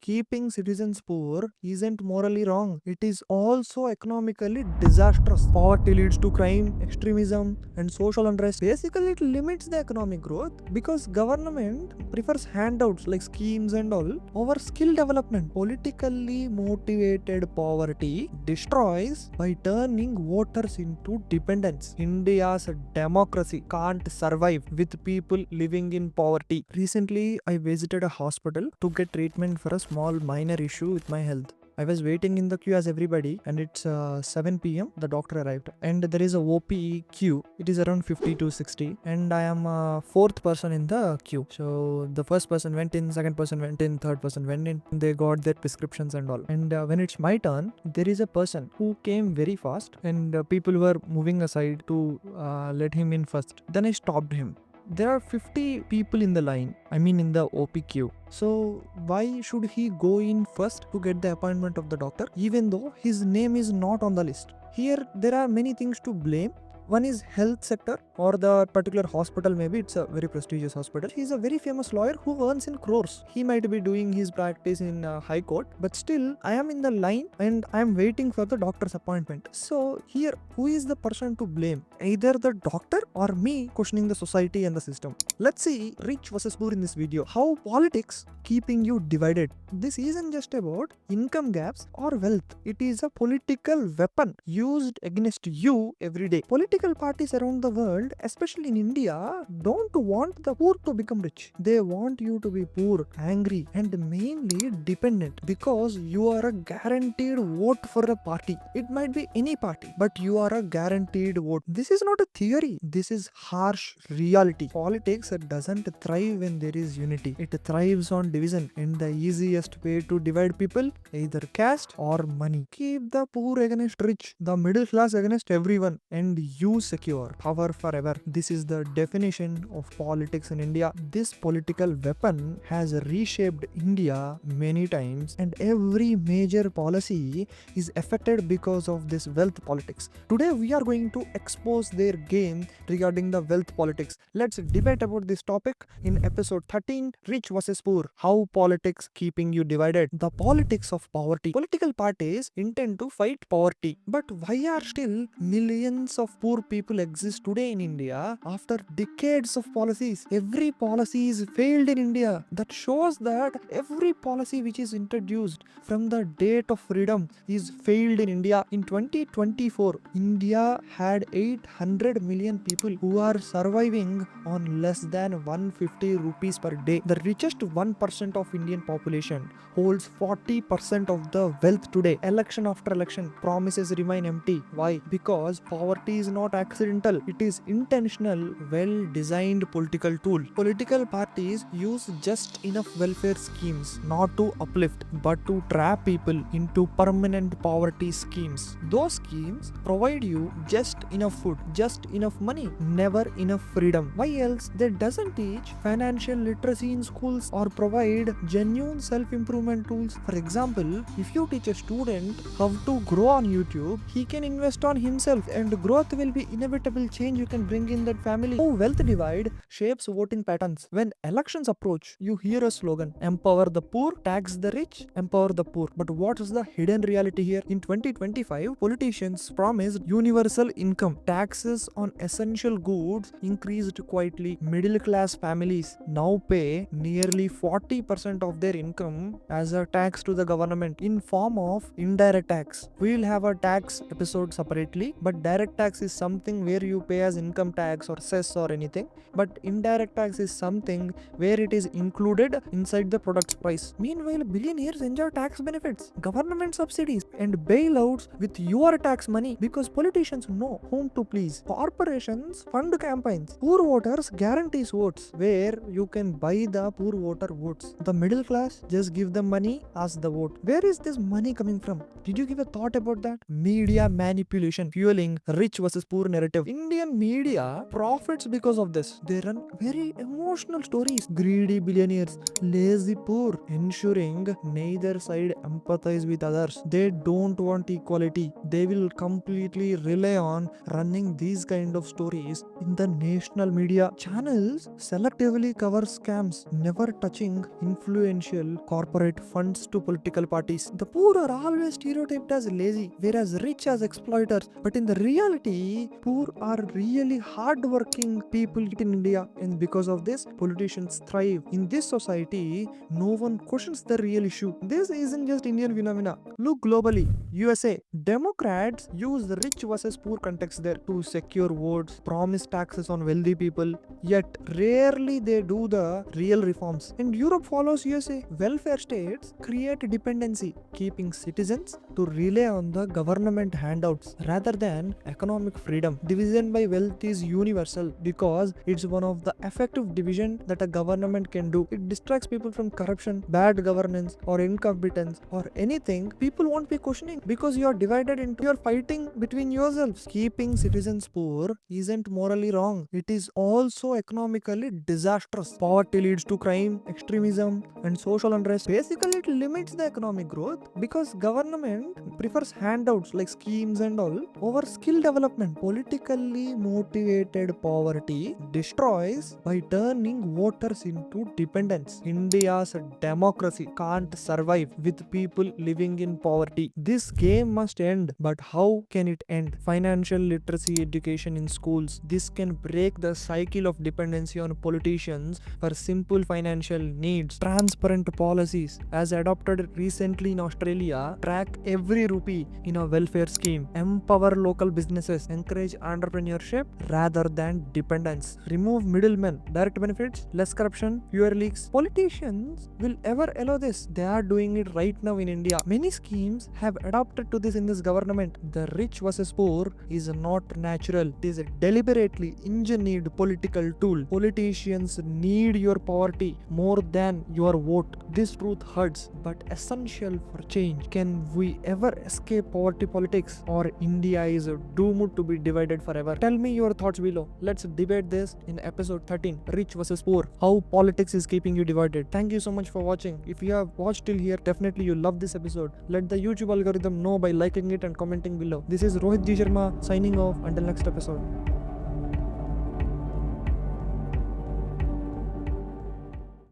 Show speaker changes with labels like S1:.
S1: keeping citizens poor isn't morally wrong. It is also economically disastrous. Poverty leads to crime, extremism, and social unrest. Basically, it limits the economic growth because government prefers handouts like schemes and all over skill development. Politically motivated poverty destroys by turning voters into dependents. India's democracy can't survive with people living in poverty. Recently, I visited a hospital to get treatment for a small minor issue with my health. I was waiting in the queue as everybody, and it's 7 p.m. The doctor arrived, and there is a OP queue. It is around 50 to 60, and I am fourth person in the queue. So the first person went in, second person went in, third person went in. They got their prescriptions and all. And when it's my turn, there is a person who came very fast, and people were moving aside to let him in first. Then I stopped him. There are 50 people in the line, in the OP queue. So why should he go in first to get the appointment of the doctor even though his name is not on the list? Here there are many things to blame. One is health sector or the particular hospital. Maybe it's a very prestigious hospital. He's a very famous lawyer who earns in crores. He might be doing his practice in high court, but still I am in the line and I am waiting for the doctor's appointment. So here, who is the person to blame? Either the doctor or me questioning the society and the system. Let's see rich versus poor in this video. How politics keeping you divided. This isn't just about income gaps or wealth. It is a political weapon used against you every day. Political parties around the world, especially in India, don't want the poor to become rich. They want you to be poor, angry, and mainly dependent because you are a guaranteed vote for a party. It might be any party, but you are a guaranteed vote. This is not a theory. This is harsh reality. Politics doesn't thrive when there is unity. It thrives on division, and the easiest way to divide people, either caste or money. Keep the poor against rich, the middle class against everyone, and you secure power forever. This is the definition of politics in India. This political weapon has reshaped India many times, and every major policy is affected because of this wealth politics. Today we are going to expose their game regarding the wealth politics. Let's debate about this topic in episode 13, Rich versus Poor. How politics keeping you divided. The politics of poverty. Political parties intend to fight poverty, but why are still millions of poor people exist today in India after decades of policies? Every policy is failed in India. That shows that every policy which is introduced from the date of freedom is failed in India. In 2024, India had 800 million people who are surviving on less than 150 rupees per day. The richest 1% of Indian population holds 40% of the wealth today. Election after election, promises remain empty. Why? Because poverty is not accidental. It is intentional, well-designed political tool. Political parties use just enough welfare schemes not to uplift but to trap people into permanent poverty schemes. Those schemes provide you just enough food, just enough money, never enough freedom. Why else? They doesn't teach financial literacy in schools or provide genuine self-improvement tools. For example, if you teach a student how to grow on YouTube, he can invest on himself and growth will be inevitable change you can bring in that family. How wealth divide shapes voting patterns. When elections approach, you hear a slogan, empower the poor, tax the rich, empower the poor. But what is the hidden reality here? In 2025, politicians promised universal income. Taxes on essential goods increased quietly. Middle class families now pay nearly 40% of their income as a tax to the government in form of indirect tax. We will have a tax episode separately, but direct tax is something where you pay as income tax or cess or anything, but indirect tax is something where it is included inside the product's price. Meanwhile, billionaires enjoy tax benefits, government subsidies, and bailouts with your tax money because politicians know whom to please. Corporations fund campaigns. Poor voters guarantees votes where you can buy the poor voter votes. The middle class just give them money as the vote. Where is this money coming from? Did you give a thought about that? Media manipulation fueling rich versus poor narrative. Indian media profits because of this. They run very emotional stories. Greedy billionaires, lazy poor, ensuring neither side empathize with others. They don't want equality. They will completely rely on running these kind of stories in the national media. Channels selectively cover scams, never touching influential corporate funds to political parties. The poor are always stereotyped as lazy, whereas rich as exploiters. But in the reality, poor are really hardworking people in India, and because of this, politicians thrive. In this society, no one questions the real issue. This isn't just Indian phenomena. Look globally. USA. Democrats use the rich versus poor context there to secure votes, promise taxes on wealthy people, yet rarely they do the real reforms. And Europe follows USA. Welfare states create dependency, keeping citizens to rely on the government handouts rather than economic freedom. Division by wealth is universal because it's one of the effective division that a government can do. It distracts people from corruption, bad governance, or incompetence, or anything. People won't be questioning because you are divided into you're fighting between yourselves. Keeping citizens poor isn't morally wrong. It is also economically disastrous. Poverty leads to crime, extremism, and social unrest. Basically, it limits the economic growth because government prefers handouts like schemes and all over skill development. Politically motivated poverty destroys by turning voters into dependents. India's democracy can't survive with people living in poverty. This game must end, but how can it end? Financial literacy education in schools. This can break the cycle of dependency on politicians for simple financial needs. Transparent policies, as adopted recently in Australia, track every rupee in a welfare scheme. Empower local businesses. Encourage entrepreneurship rather than dependence. Remove middlemen. Direct benefits, less corruption, fewer leaks. Politicians will ever allow this. They are doing it right now in India. Many schemes have adopted to this in this government. The rich versus poor is not natural. It is a deliberately engineered political tool. Politicians need your poverty more than your vote. This truth hurts, but essential for change. Can we ever escape poverty politics, or India is doomed to be divided forever? Tell me your thoughts below. Let's debate this in episode 13, Rich versus Poor. How politics is keeping you divided. Thank you so much for watching. If you have watched till here, definitely you love this episode. Let the YouTube algorithm know by liking it and commenting below. This is Rohit G. Sharma signing off until next episode.